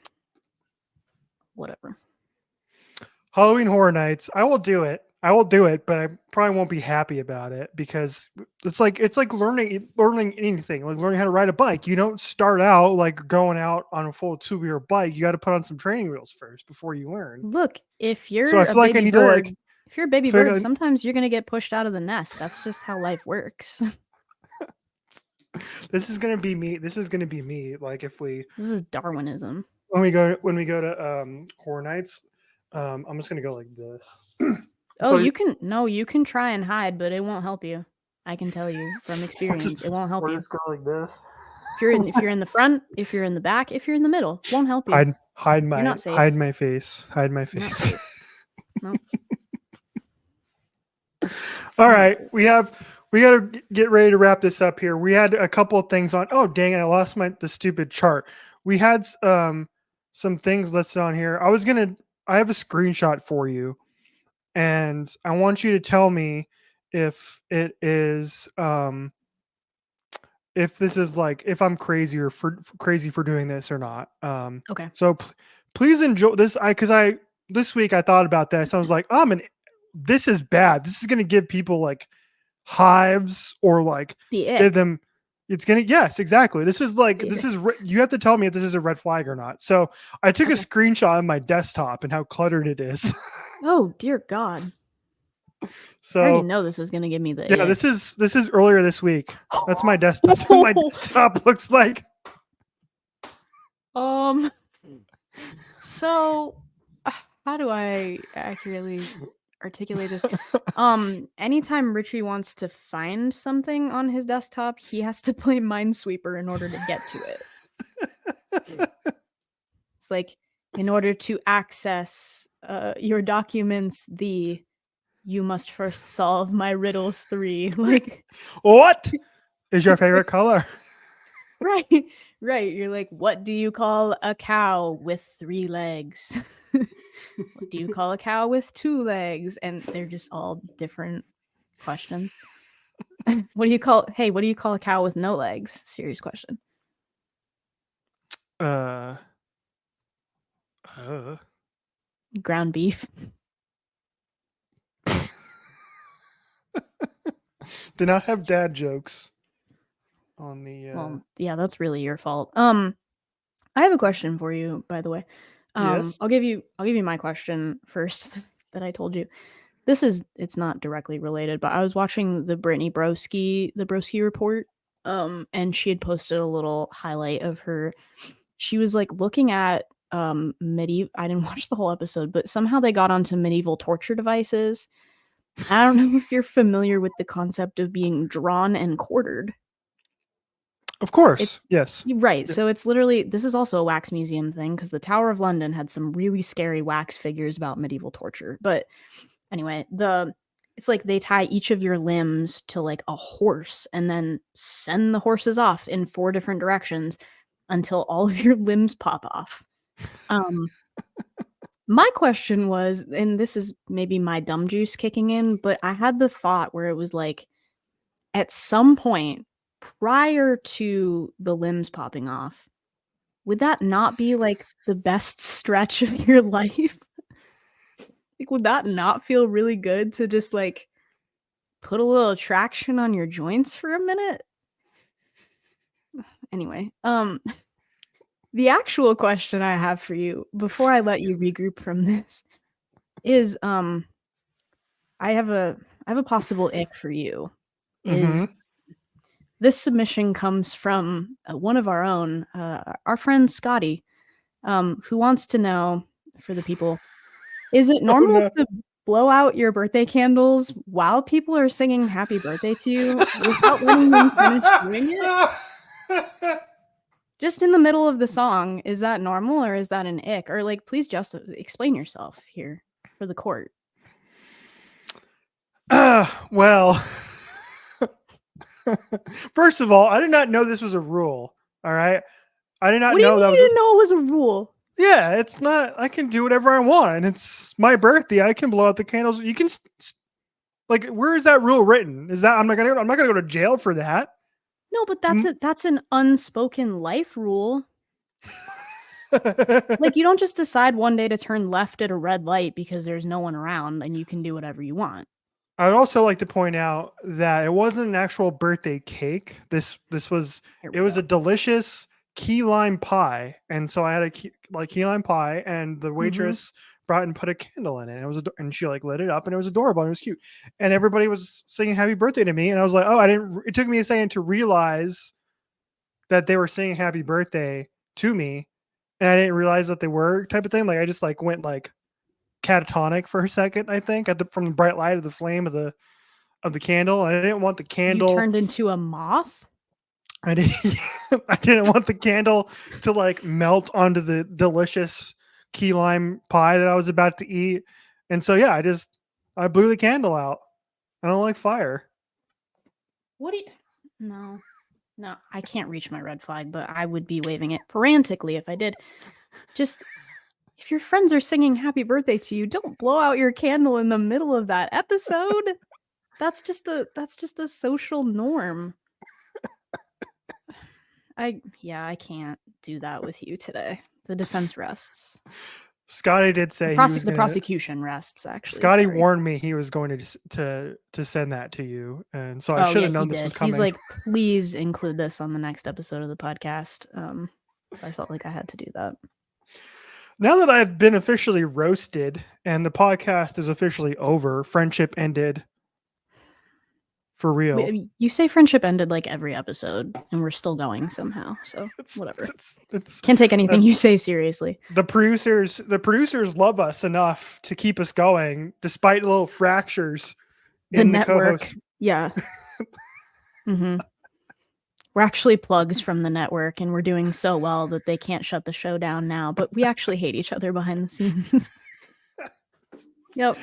Whatever. Halloween Horror Nights. I will do it. But I probably won't be happy about it because it's like learning anything, like learning how to ride a bike. You don't start out like going out on a full 2-wheel bike. You got to put on some training wheels first before you learn. Look, if you're so I feel like I need bird, to if you're a baby bird, sometimes you're gonna get pushed out of the nest. That's just how life works. This is gonna be me. Like if this is Darwinism. When we go to Horror Nights, I'm just gonna go like this. Oh, you can try and hide, but it won't help you. I can tell you from experience, it won't help you. Just go like this. If you're in the front, if you're in the back, if you're in the middle, won't help you. Hide my face. Hide my face. No. All right, we got to get ready to wrap this up here. We had a couple of things on. Oh, dang it! I lost the stupid chart. We had some things listed on here. I have a screenshot for you, and I want you to tell me if it is if this is like if I'm crazy or crazy for doing this or not. Okay. So please enjoy this. This week I thought about this. I was like, this is bad. This is going to give people like hives or like give them. It's going to, yes, exactly. This is like, you have to tell me if this is a red flag or not. So I took a screenshot of my desktop and how cluttered it is. Oh, dear God. So I already know this is going to give me the. Yeah, this is earlier this week. That's my desktop. That's what my desktop looks like. So how do I accurately articulate this? Anytime Richie wants to find something on his desktop, he has to play Minesweeper in order to get to it. It's like, in order to access your documents, you must first solve my riddles 3. Like, what is your favorite color? Right. You're like, what do you call a cow with 3 legs? What do you call a cow with 2 legs? And they're just all different questions. What do you call a cow with no legs? Serious question. Ground beef. Did not have dad jokes on the Well, yeah, that's really your fault. I have a question for you, by the way. Yes. I'll give you my question first that I told you. It's not directly related, but I was watching the Broski report, and she had posted a little highlight of her. She was like looking at medieval. I didn't watch the whole episode, but somehow they got onto medieval torture devices. I don't know if you're familiar with the concept of being drawn and quartered. Of course, yes. Right. Yeah. So it's literally, this is also a wax museum thing because the Tower of London had some really scary wax figures about medieval torture. But anyway, it's like they tie each of your limbs to like a horse and then send the horses off in 4 different directions until all of your limbs pop off. My question was, and this is maybe my dumb juice kicking in, but I had the thought where it was like, at some point prior to the limbs popping off, would that not be like the best stretch of your life? Like, would that not feel really good to just like put a little traction on your joints for a minute? Anyway, the actual question I have for you before I let you regroup from this is I have a possible ick for you. Is this submission comes from one of our own, our friend Scotty, who wants to know, for the people, is it normal to blow out your birthday candles while people are singing happy birthday to you without letting them finish doing it? Just in the middle of the song, is that normal or is that an ick? Or like, please just explain yourself here for the court. Well, first of all, I did not know this was a rule. All right. I did not What do you know mean that was you didn't know it was a rule? Yeah, it's not. I can do whatever I want. It's my birthday. I can blow out the candles. You can like, where is that rule written? Is that I'm not gonna go to jail for that? No, but that's an unspoken life rule. Like, you don't just decide one day to turn left at a red light because there's no one around and you can do whatever you want. I'd also like to point out that it wasn't an actual birthday cake. This was a delicious key lime pie, and so I had a key lime pie, and the waitress brought and put a candle in it. And it was and she like lit it up, and it was adorable and it was cute, and everybody was singing happy birthday to me, and I was like, oh, I didn't. It took me a second to realize that they were singing happy birthday to me, and I didn't realize that they were, type of thing. Like, I just like went like catatonic for a second, I think, from the bright light of the flame of the candle. And I didn't want the candle. You turned into a moth? I didn't want the candle to like melt onto the delicious key lime pie that I was about to eat. And so yeah, I blew the candle out. I don't like fire. What do you No, I can't reach my red flag, but I would be waving it frantically if I did. Just, if your friends are singing happy birthday to you, don't blow out your candle in the middle of that episode. That's just a social norm. I can't do that with you today. The defense rests. Scotty did say the prosecution rests, actually. Scotty warned me he was going to send that to you, and so I should have known this was coming. He's like, please include this on the next episode of the podcast. So I felt like I had to do that. Now that I've been officially roasted and the podcast is officially over, friendship ended. For real. Wait, you say friendship ended like every episode, and we're still going somehow. So whatever. Can't take anything you say seriously. The producers love us enough to keep us going, despite little fractures in the network. Co-host. Yeah. We're actually plugs from the network, and we're doing so well that they can't shut the show down now. But we actually hate each other behind the scenes. Yep.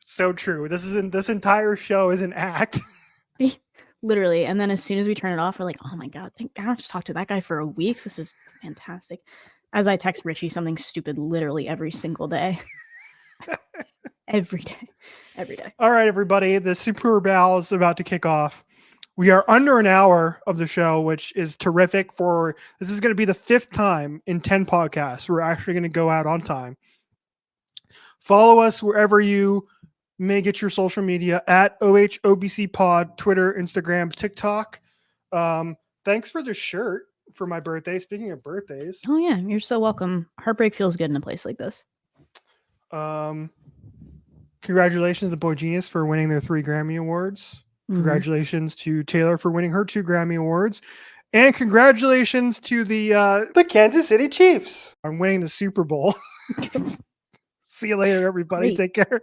So true. This entire show is an act. Literally. And then as soon as we turn it off, we're like, oh my God, I don't have to talk to that guy for a week. This is fantastic. As I text Richie something stupid literally every single day. Every day. All right, everybody. The Super Bowl is about to kick off. We are under an hour of the show, which is terrific. This is going to be the 5th time in 10 podcasts we're actually going to go out on time. Follow us wherever you may get your social media at OHOBC Pod, Twitter, Instagram, TikTok. Thanks for the shirt for my birthday. Speaking of birthdays. Oh yeah, you're so welcome. Heartbreak feels good in a place like this. Congratulations to boygenius for winning their 3 Grammy Awards. Congratulations to Taylor for winning her 2 Grammy Awards. And congratulations to the Kansas City Chiefs on winning the Super Bowl. See you later, everybody. Great. Take care.